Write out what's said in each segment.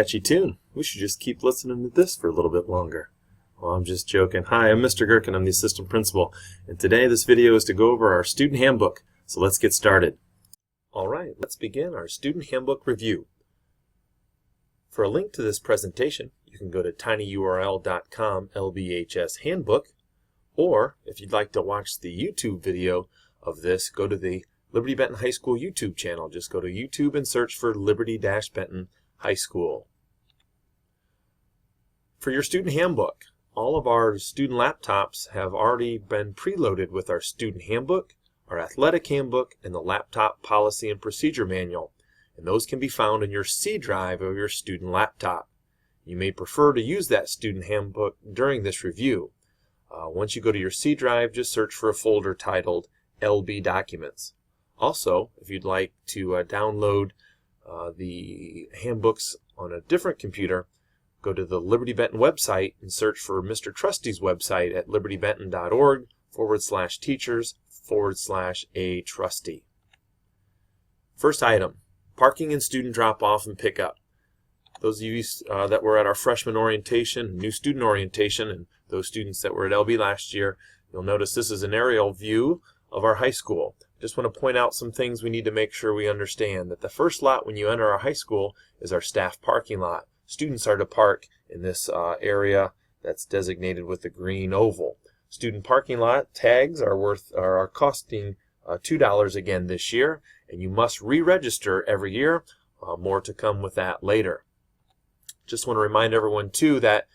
catchy tune. We should just keep listening to this for a little bit longer. Well, I'm just joking. Hi, I'm Mr. Gherkin. I'm the assistant principal. And today this video is to go over our student handbook. So let's get started. Alright, let's begin our student handbook review. For a link to this presentation, you can go to tinyurl.com L-BHS handbook, or if you'd like to watch the YouTube video of this, go to the Liberty-Benton High School YouTube channel. Just go to YouTube and search for Liberty-Benton High School. For your student handbook, all of our student laptops have already been preloaded with our student handbook, our athletic handbook, and the laptop policy and procedure manual. And those can be found in your C drive of your student laptop. You may prefer to use that student handbook during this review. Once you go to your C drive, just search for a folder titled LB Documents. Also, if you'd like to download the handbooks on a different computer, go to the Liberty-Benton website and search for Mr. Trusty's website at libertybenton.org/teachers/a-trustee. First item, parking and student drop-off and pickup. Those of you that were at our freshman orientation, new student orientation, and those students that were at LB last year, you'll notice this is an aerial view of our high school. Just want to point out some things we need to make sure we understand. That the first lot when you enter our high school is our staff parking lot. Students are to park in this area that's designated with the green oval. Student parking lot tags are costing $2 again this year, and you must re-register every year. More to come with that later. Just want to remind everyone too that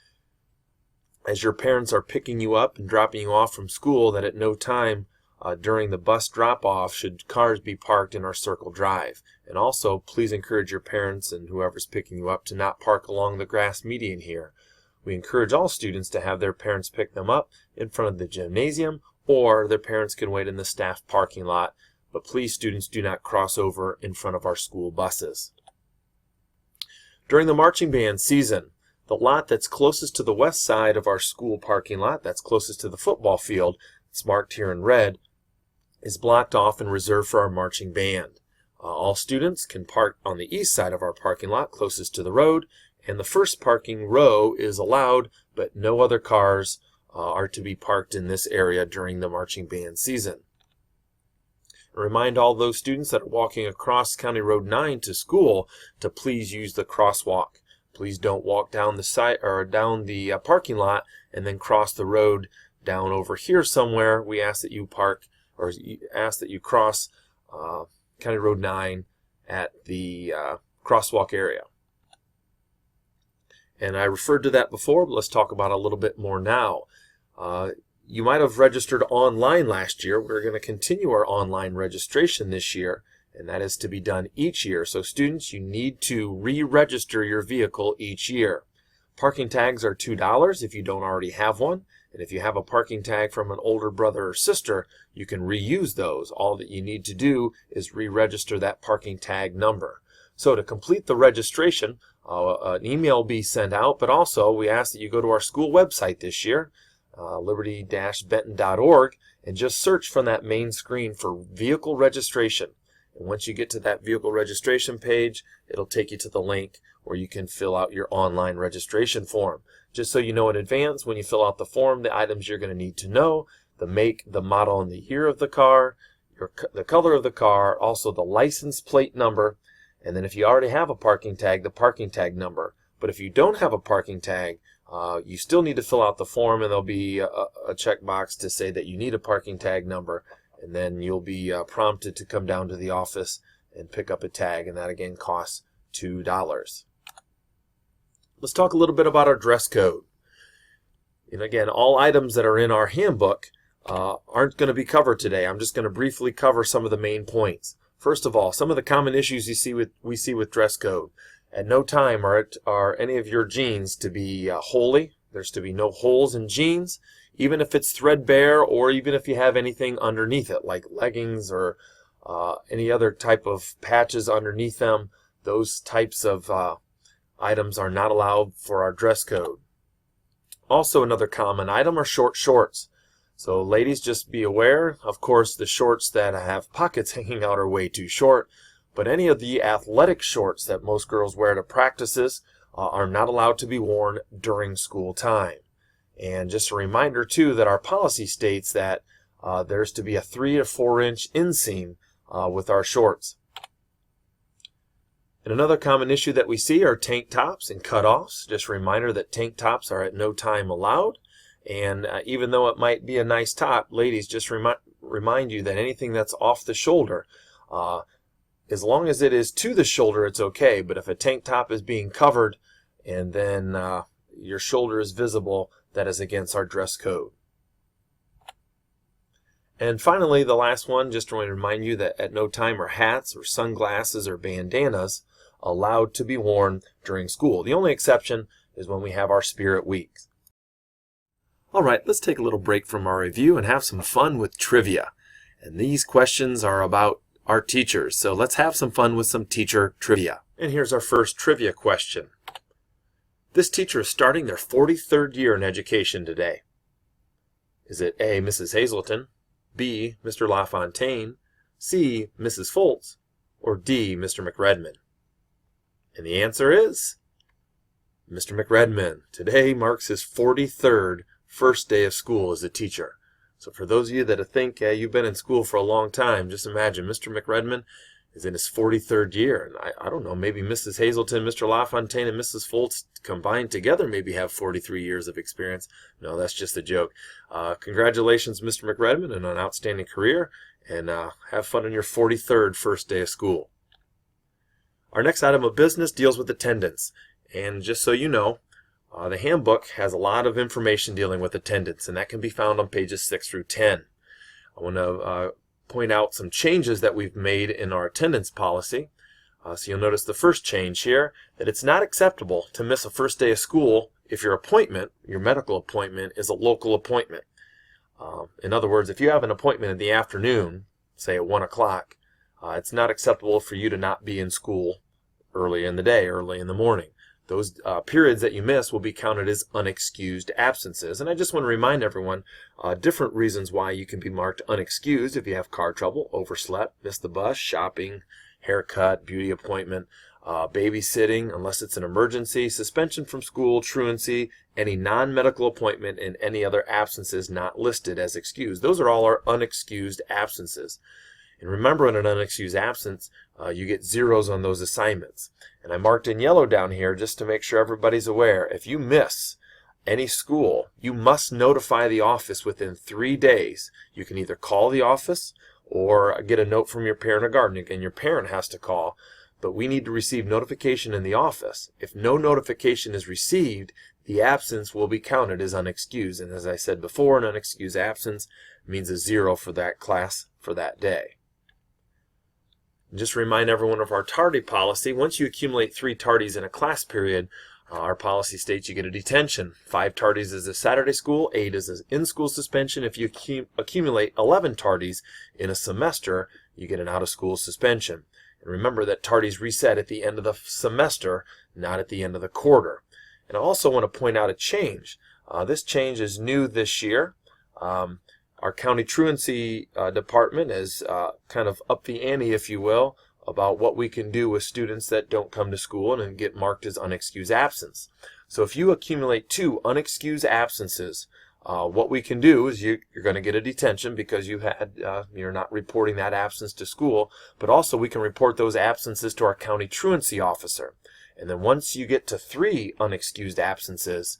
as your parents are picking you up and dropping you off from school, that at no time during the bus drop-off should cars be parked in our circle drive. And also, please encourage your parents and whoever's picking you up to not park along the grass median here. We encourage all students to have their parents pick them up in front of the gymnasium, or their parents can wait in the staff parking lot. But please, students, do not cross over in front of our school buses. During the marching band season, the lot that's closest to the west side of our school parking lot, that's closest to the football field, it's marked here in red, is blocked off and reserved for our marching band. All students can park on the east side of our parking lot closest to the road, and the first parking row is allowed, but no other cars are to be parked in this area during the marching band season. Remind all those students that are walking across County Road 9 to school to please use the crosswalk. Please don't walk down the side or down the parking lot and then cross the road down over here somewhere. We ask that you cross County Road 9 at the crosswalk area. And I referred to that before, but let's talk about it a little bit more now. You might have registered online last year. We're going to continue our online registration this year, and that is to be done each year. So students, you need to re-register your vehicle each year. Parking tags are $2 if you don't already have one. And if you have a parking tag from an older brother or sister, you can reuse those. All that you need to do is re-register that parking tag number. So to complete the registration, an email will be sent out, but also we ask that you go to our school website this year, liberty-benton.org, and just search from that main screen for vehicle registration. And once you get to that vehicle registration page, it'll take you to the link where you can fill out your online registration form. Just so you know in advance, when you fill out the form, the items you're going to need to know: the make, the model, and the year of the car, the color of the car, also the license plate number, and then if you already have a parking tag, the parking tag number. But if you don't have a parking tag, you still need to fill out the form, and there'll be a checkbox to say that you need a parking tag number, and then you'll be prompted to come down to the office and pick up a tag, and that again costs $2. Let's talk a little bit about our dress code. And again, all items that are in our handbook aren't going to be covered today. I'm just going to briefly cover some of the main points. First of all, some of the common issues we see with dress code. At no time are any of your jeans to be holey. There's to be no holes in jeans, even if it's threadbare or even if you have anything underneath it, like leggings or any other type of patches underneath them. Those types of items are not allowed for our dress code. Also, another common item are short shorts. So ladies, just be aware, of course, the shorts that have pockets hanging out are way too short, but any of the athletic shorts that most girls wear to practices are not allowed to be worn during school time. And just a reminder too that our policy states that there's to be a 3 to 4 inch inseam with our shorts. And another common issue that we see are tank tops and cutoffs. Just a reminder that tank tops are at no time allowed. And even though it might be a nice top, ladies, just remind you that anything that's off the shoulder, as long as it is to the shoulder, it's okay. But if a tank top is being covered and then your shoulder is visible, that is against our dress code. And finally, the last one, just want to remind you that at no time are hats or sunglasses or bandanas allowed to be worn during school. The only exception is when we have our Spirit Weeks. All right, let's take a little break from our review and have some fun with trivia. And these questions are about our teachers, so let's have some fun with some teacher trivia. And here's our first trivia question. This teacher is starting their 43rd year in education today. Is it A, Mrs. Hazelton, B, Mr. LaFontaine, C, Mrs. Foltz, or D, Mr. McRedmond? And the answer is Mr. McRedmond. Today marks his 43rd first day of school as a teacher. So for those of you that think you've been in school for a long time, just imagine Mr. McRedmond is in his 43rd year. And I don't know, maybe Mrs. Hazelton, Mr. LaFontaine, and Mrs. Foltz combined together maybe have 43 years of experience. No, that's just a joke. Congratulations, Mr. McRedmond, on an outstanding career, and have fun on your 43rd first day of school. Our next item of business deals with attendance. And just so you know, the handbook has a lot of information dealing with attendance, and that can be found on pages 6 through 10. I want to point out some changes that we've made in our attendance policy. So you'll notice the first change here, that it's not acceptable to miss a first day of school if your appointment, your medical appointment, is a local appointment. In other words, if you have an appointment in the afternoon, say at 1 o'clock, it's not acceptable for you to not be in school early in the day, early in the morning. Those periods that you miss will be counted as unexcused absences. And I just want to remind everyone different reasons why you can be marked unexcused if you have car trouble, overslept, missed the bus, shopping, haircut, beauty appointment, babysitting, unless it's an emergency, suspension from school, truancy, any non-medical appointment, and any other absences not listed as excused. Those are all our unexcused absences. And remember, in an unexcused absence, you get zeros on those assignments. And I marked in yellow down here just to make sure everybody's aware. If you miss any school, you must notify the office within 3 days. You can either call the office or get a note from your parent or guardian. Again, your parent has to call, but we need to receive notification in the office. If no notification is received, the absence will be counted as unexcused. And as I said before, an unexcused absence means a 0 for that class for that day. Just to remind everyone of our tardy policy, once you accumulate 3 tardies in a class period, our policy states you get a detention. 5 tardies is a Saturday school, 8 is an in-school suspension. If you accumulate 11 tardies in a semester, you get an out-of-school suspension. And remember that tardies reset at the end of the semester, not at the end of the quarter. And I also want to point out a change. This change is new this year. Our county truancy department has kind of upped the ante, if you will, about what we can do with students that don't come to school and get marked as unexcused absence. So if you accumulate 2 unexcused absences, what we can do is you're going to get a detention because you're not reporting that absence to school, but also we can report those absences to our county truancy officer. And then once you get to 3 unexcused absences,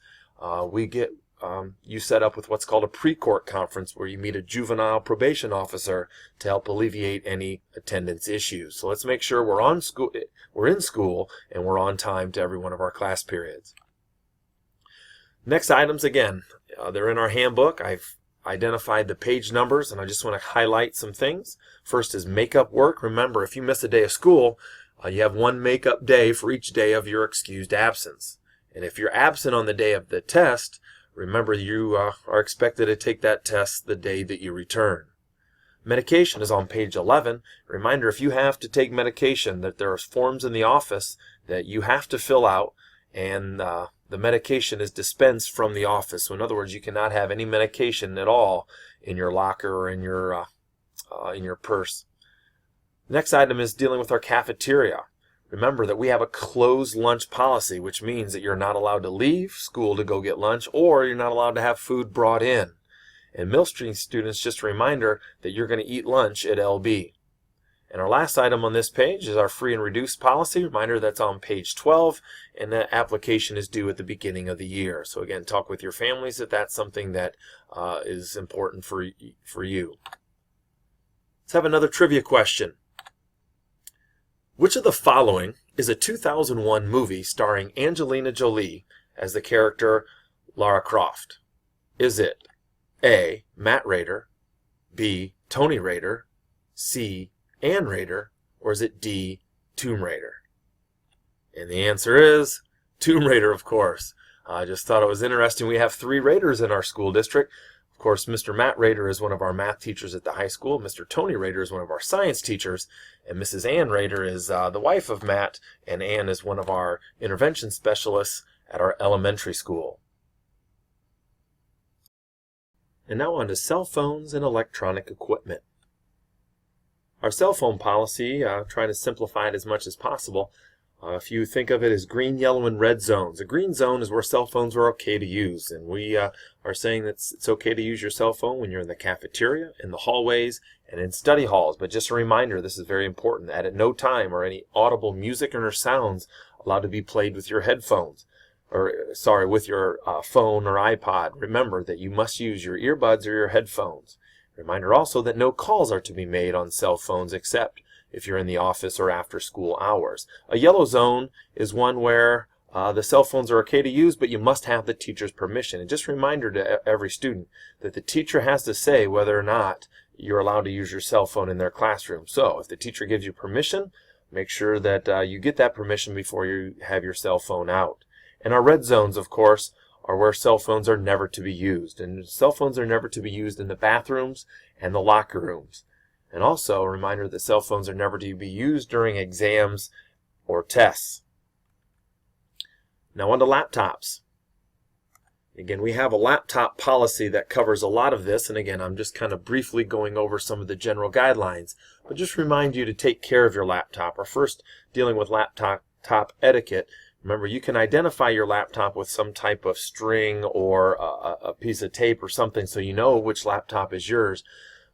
you set up with what's called a pre-court conference where you meet a juvenile probation officer to help alleviate any attendance issues. So let's make sure we're in school and we're on time to every one of our class periods. Next items, again, they're in our handbook. I've identified the page numbers and I just want to highlight some things. First is makeup work. Remember, if you miss a day of school, you have 1 makeup day for each day of your excused absence. And if you're absent on the day of the test, remember, you are expected to take that test the day that you return. Medication is on page 11. Reminder, if you have to take medication, that there are forms in the office that you have to fill out, and the medication is dispensed from the office. So in other words, you cannot have any medication at all in your locker or in your purse. Next item is dealing with our cafeteria. Remember that we have a closed lunch policy, which means that you're not allowed to leave school to go get lunch, or you're not allowed to have food brought in. And Mill Street students, just a reminder that you're going to eat lunch at LB. And our last item on this page is our free and reduced policy. Reminder that's on page 12, and that application is due at the beginning of the year. So again, talk with your families if that's something that is important for you. Let's have another trivia question. Which of the following is a 2001 movie starring Angelina Jolie as the character Lara Croft? Is it A, Matt Rader, B, Tony Rader, C, Ann Rader, or is it D, Tomb Raider? And the answer is Tomb Raider, of course. I just thought it was interesting. We have 3 Raiders in our school district. Of course, Mr. Matt Rader is one of our math teachers at the high school. Mr. Tony Rader is one of our science teachers. And Mrs. Ann Rader is the wife of Matt, and Ann is one of our intervention specialists at our elementary school. And now on to cell phones and electronic equipment. Our cell phone policy, trying to simplify it as much as possible. If you think of it as green, yellow, and red zones, a green zone is where cell phones are okay to use. And we are saying that it's okay to use your cell phone when you're in the cafeteria, in the hallways, and in study halls. But just a reminder, this is very important, that at no time are any audible music or sounds allowed to be played with your headphones. With your phone or iPod. Remember that you must use your earbuds or your headphones. Reminder also that no calls are to be made on cell phones except if you're in the office or after school hours. A yellow zone is one where the cell phones are okay to use, but you must have the teacher's permission. And just a reminder to every student that the teacher has to say whether or not you're allowed to use your cell phone in their classroom. So if the teacher gives you permission, make sure that you get that permission before you have your cell phone out. And our red zones, of course, are where cell phones are never to be used. And cell phones are never to be used in the bathrooms and the locker rooms. And also a reminder that cell phones are never to be used during exams or tests. Now on to laptops. Again, we have a laptop policy that covers a lot of this. And again, I'm just kind of briefly going over some of the general guidelines. But just remind you to take care of your laptop. Or first, dealing with laptop etiquette. Remember, you can identify your laptop with some type of string or a piece of tape or something so you know which laptop is yours.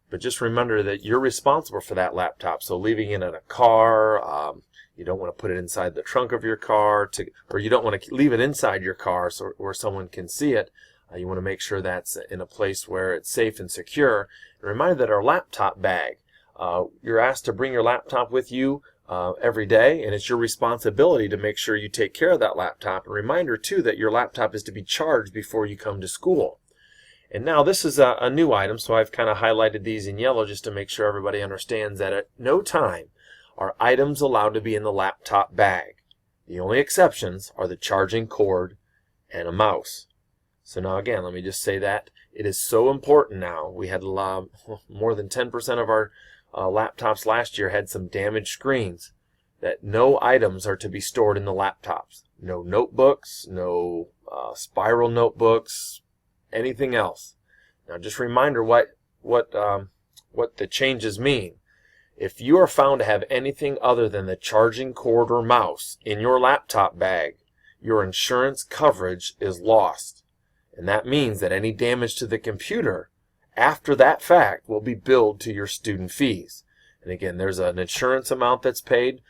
But just remember that you're responsible for that laptop. So leaving it in a car, you don't want to put it inside the trunk of your car, or you don't want to leave it inside your car where someone can see it. You want to make sure that's in a place where it's safe and secure. And remind that our laptop bag, you're asked to bring your laptop with you every day, and it's your responsibility to make sure you take care of that laptop. A reminder too that your laptop is to be charged before you come to school. And now this is a new item, so I've kind of highlighted these in yellow just to make sure everybody understands that at no time are items allowed to be in the laptop bag. The only exceptions are the charging cord and a mouse. So now again, let me just say that it is so important now. We had more than 10% of our laptops last year had some damaged screens, that no items are to be stored in the laptops. No notebooks, no spiral notebooks, anything else. Now just a reminder what the changes mean. If you are found to have anything other than the charging cord or mouse in your laptop bag, your insurance coverage is lost. And that means that any damage to the computer after that fact will be billed to your student fees. And again, there's an insurance amount that's paid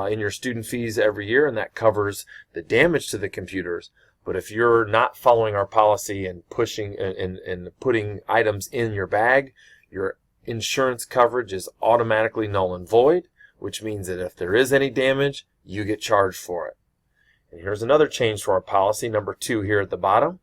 in your student fees every year, and that covers the damage to the computers. But if you're not following our policy and putting items in your bag, your insurance coverage is automatically null and void, which means that if there is any damage, you get charged for it. And here's another change to our policy, number 2 here at the bottom.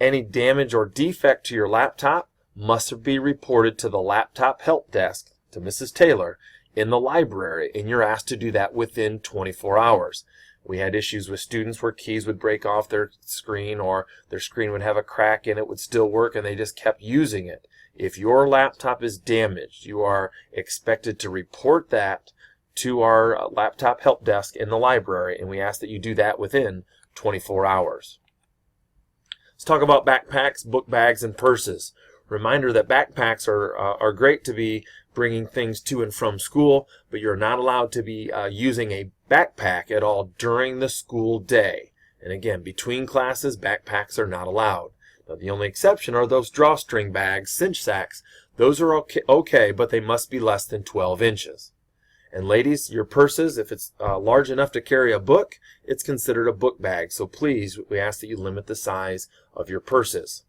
Any damage or defect to your laptop must be reported to the laptop help desk, to Mrs. Taylor, in the library, and you're asked to do that within 24 hours. We had issues with students where keys would break off their screen, or their screen would have a crack and it would still work and they just kept using it. If your laptop is damaged, you are expected to report that to our laptop help desk in the library, and we ask that you do that within 24 hours. Let's talk about backpacks, book bags, and purses. Reminder that backpacks are great to be bringing things to and from school, but you're not allowed to be using a backpack at all during the school day. And again, between classes, backpacks are not allowed. Now, the only exception are those drawstring bags, cinch sacks. Those are okay, but they must be less than 12 inches. And ladies, your purses, if it's large enough to carry a book, it's considered a book bag. So please, we ask that you limit the size of your purses.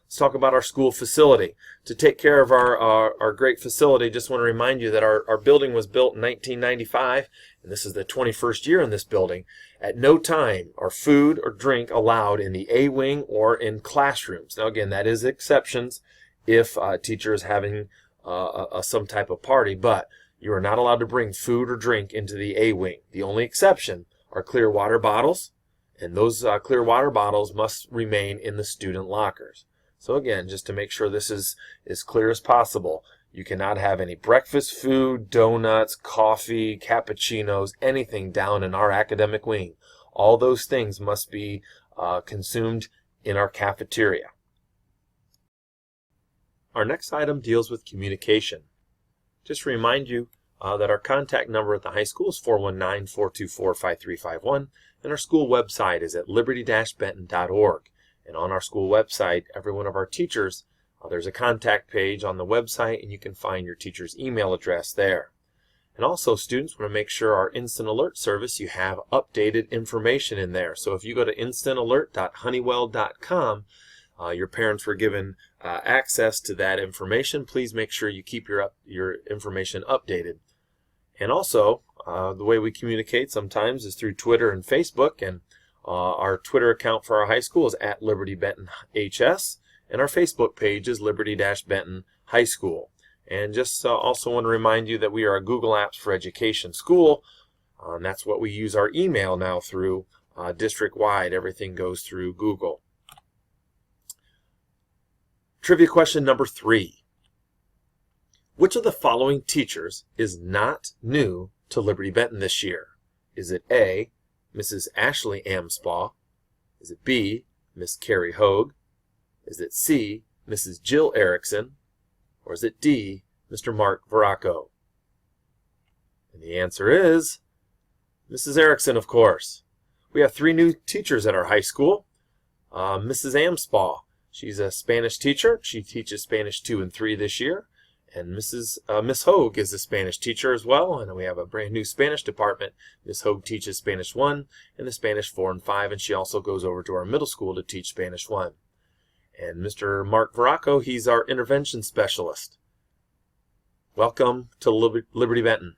Let's talk about our school facility. To take care of our great facility, just want to remind you that our building was built in 1995, and this is the 21st year in this building. At no time are food or drink allowed in the A wing or in classrooms. Now again, that is exceptions if a teacher is having some type of party, but you are not allowed to bring food or drink into the A wing. The only exception are clear water bottles, and those clear water bottles must remain in the student lockers. So again, just to make sure this is as clear as possible, you cannot have any breakfast food, donuts, coffee, cappuccinos, anything down in our academic wing. All those things must be consumed in our cafeteria. Our next item deals with communication. Just to remind you that our contact number at the high school is 419-424-5351, and our school website is at liberty-benton.org. And on our school website, every one of our teachers, there's a contact page on the website, and you can find your teacher's email address there. And also, students want to make sure our instant alert service, you have updated information in there. So if you go to instantalert.honeywell.com, your parents were given access to that information. Please make sure you keep your information updated. And also, the way we communicate sometimes is through Twitter and Facebook, and our Twitter account for our high school is at Liberty-Benton-HS, and our Facebook page is Liberty-Benton High School. And just also want to remind you that we are a Google Apps for Education school, and that's what we use our email now through district-wide. Everything goes through Google. Trivia question number 3. Which of the following teachers is not new to Liberty-Benton this year? Is it A, Mrs. Ashley Amspaugh? Is it B, Miss Carrie Hogue? Is it C, Mrs. Jill Erickson? Or is it D, Mr. Mark Veracco? And the answer is Mrs. Erickson, of course. We have 3 new teachers at our high school. Mrs. Amspaugh, she's a Spanish teacher. She teaches Spanish 2 and 3 this year. And Miss Hogue is a Spanish teacher as well, and we have a brand new Spanish department. Miss Hogue teaches Spanish 1 and the Spanish 4 and 5, and she also goes over to our middle school to teach Spanish 1. And Mr. Mark Veracco, he's our intervention specialist. Welcome to Liberty-Benton.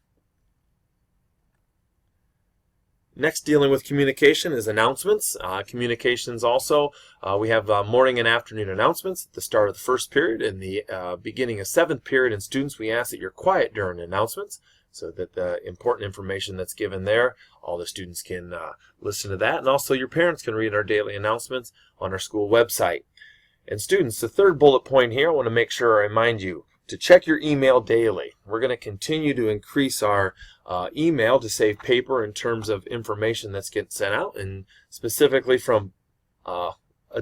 Next, dealing with communication is announcements. Communications also, we have morning and afternoon announcements at the start of the first period and the beginning of 7th period. And students, we ask that you're quiet during announcements so that the important information that's given there, all the students can listen to that. And also your parents can read our daily announcements on our school website. And students, the third bullet point here, I want to make sure I remind you to check your email daily. We're going to continue to increase our email to save paper in terms of information that's getting sent out, and specifically from a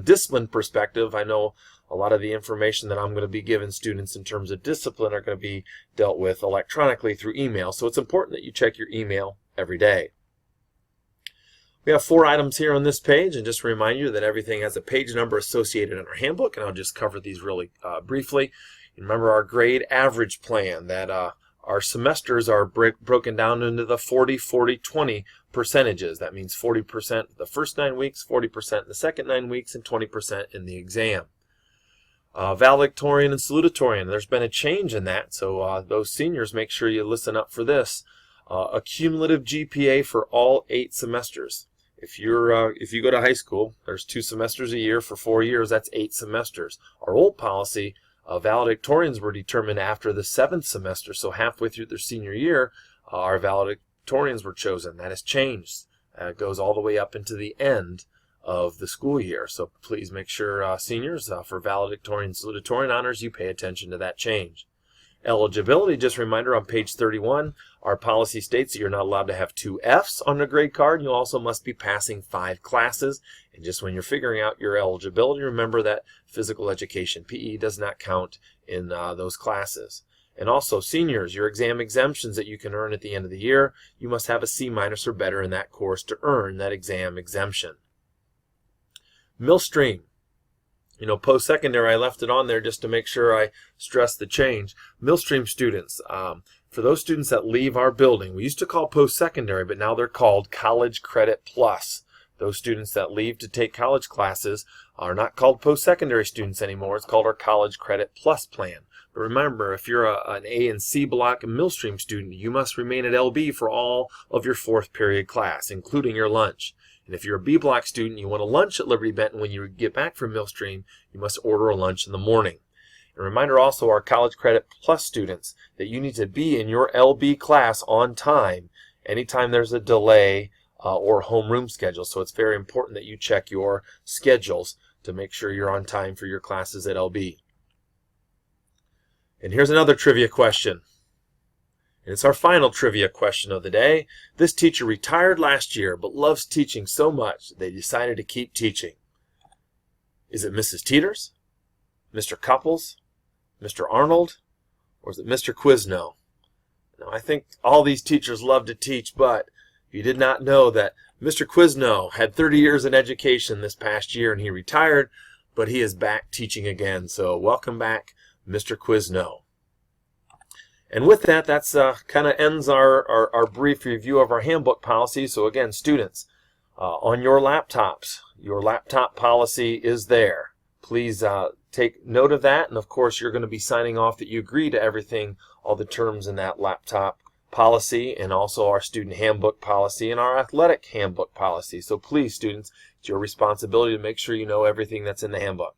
discipline perspective, I know a lot of the information that I'm going to be giving students in terms of discipline are going to be dealt with electronically through email, so it's important that you check your email every day. We have 4 items here on this page, and just to remind you that everything has a page number associated in our handbook, and I'll just cover these really briefly. Remember our grade average plan, that our semesters are broken down into the 40-40-20 percentages. That means 40% the first 9 weeks, 40% the second 9 weeks, and 20% in the exam. Valedictorian and salutatorian, there's been a change in that, so those seniors, make sure you listen up for this. A cumulative GPA for all 8 semesters. If you go to high school, there's 2 semesters a year for 4 years. That's 8 semesters. Our old policy, valedictorians were determined after the 7th semester, so halfway through their senior year, our valedictorians were chosen. That has changed. It goes all the way up into the end of the school year. So please make sure, seniors, for valedictorian and salutatorian honors, you pay attention to that change. Eligibility, just a reminder, on page 31, our policy states that you're not allowed to have 2 Fs on the grade card. You also must be passing 5 classes. And just when you're figuring out your eligibility, remember that physical education, PE, does not count in those classes. And also, seniors, your exam exemptions that you can earn at the end of the year, you must have a C- or better in that course to earn that exam exemption. Millstream. You know, post-secondary, I left it on there just to make sure I stress the change. Millstream students, for those students that leave our building, we used to call post-secondary, but now they're called College Credit Plus. Those students that leave to take college classes are not called post-secondary students anymore. It's called our College Credit Plus plan. But remember, if you're an A and C block Millstream student, you must remain at LB for all of your fourth period class, including your lunch. And if you're a B block student, you want a lunch at Liberty-Benton when you get back from Millstream, you must order a lunch in the morning. A reminder also, our College Credit Plus students, that you need to be in your LB class on time anytime there's a delay or homeroom schedule. So it's very important that you check your schedules to make sure you're on time for your classes at LB. And here's another trivia question. And it's our final trivia question of the day. This teacher retired last year but loves teaching so much they decided to keep teaching. Is it Mrs. Teeters, Mr. Couples, Mr. Arnold, or is it Mr. Quizno? Now, I think all these teachers love to teach, but you did not know that Mr. Quizno had 30 years in education this past year and he retired, but he is back teaching again. So welcome back, Mr. Quizno. And with that, that's kind of ends our brief review of our handbook policy. So again, students, on your laptops, your laptop policy is there. Please take note of that. And of course, you're going to be signing off that you agree to everything, all the terms in that laptop policy, and also our student handbook policy and our athletic handbook policy. So please, students, it's your responsibility to make sure you know everything that's in the handbook.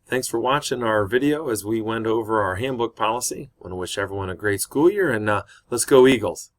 Thanks for watching our video as we went over our handbook policy. I want to wish everyone a great school year, and let's go Eagles.